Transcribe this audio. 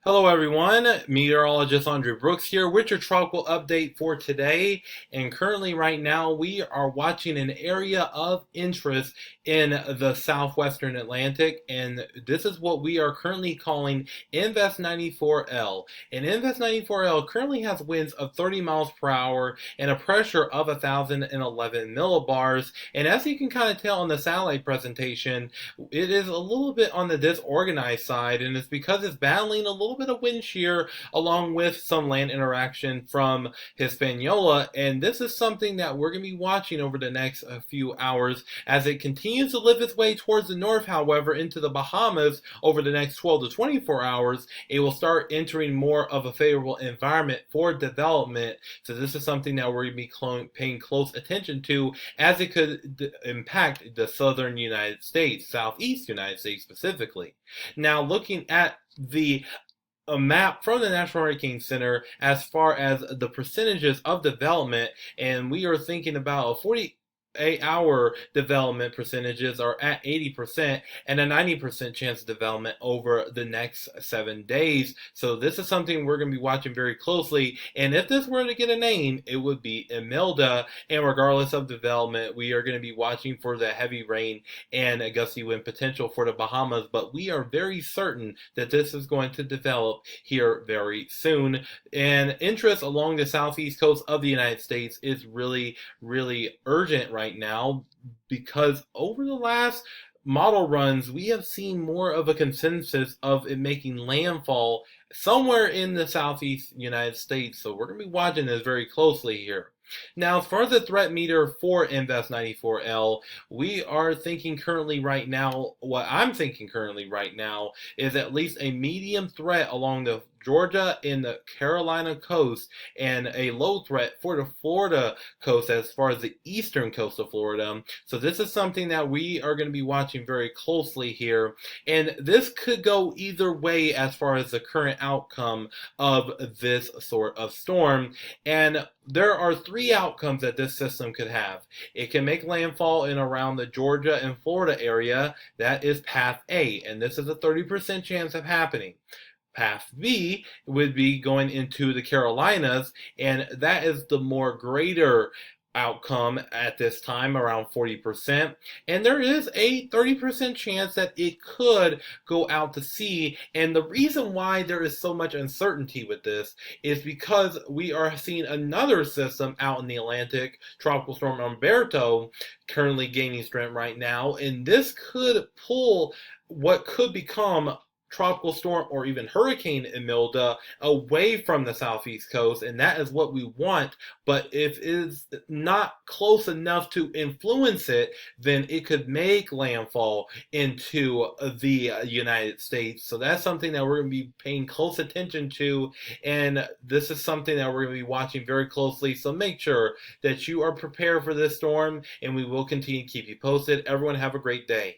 Hello everyone, meteorologist Andre Brooks here with your tropical update for today. And currently right now we are watching an area of interest in the southwestern Atlantic, and this is what we are currently calling Invest 94L. And Invest 94L currently has winds of 30 miles per hour and a pressure of 1,011 millibars. And as you can kind of tell on the satellite presentation, it is a little bit on the disorganized side, and it's because it's battling a little bit of wind shear along with some land interaction from Hispaniola. And this is something that we're going to be watching over the next few hours as it continues to live its way towards the north. However, into the Bahamas over the next 12 to 24 hours, it will start entering more of a favorable environment for development. So this is something that we're going to be paying close attention to, as it could impact the southern United States, southeast United States specifically. Now, looking at the a map from the National Hurricane Center as far as the percentages of development, and we are thinking about a 48-hour development percentages are at 80% and a 90% chance of development over the next 7 days. So this is something we're going to be watching very closely, and if this were to get a name, it would be Imelda. And regardless of development, we are going to be watching for the heavy rain and a gusty wind potential for the Bahamas, but we are very certain that this is going to develop here very soon. And interest along the southeast coast of the United States is really urgent right now, because over the last model runs, we have seen more of a consensus of it making landfall somewhere in the southeast United States. So we're going to be watching this very closely here. Now, for the threat meter for Invest 94L, we are thinking currently right now, what I'm thinking currently right now is at least a medium threat along the Georgia and the Carolina coast, and a low threat for the Florida coast as far as the eastern coast of Florida. So this is something that we are going to be watching very closely here. And this could go either way as far as the current outcome of this sort of storm. And there are three outcomes that this system could have. It can make landfall in around the Georgia and Florida area. That is path A, and this is a 30% chance of happening. Path B would be going into the Carolinas, and that is the more greater outcome at this time, around 40%. And there is a 30% chance that it could go out to sea. And the reason why there is so much uncertainty with this is because we are seeing another system out in the Atlantic, Tropical Storm Umberto, currently gaining strength right now. And this could pull what could become tropical storm or even hurricane Imelda away from the southeast coast, and that is what we want. But if it is not close enough to influence it, then it could make landfall into the United States. So that's something that we're going to be paying close attention to, and this is something that we're going to be watching very closely. So make sure that you are prepared for this storm, and we will continue to keep you posted. Everyone have a great day.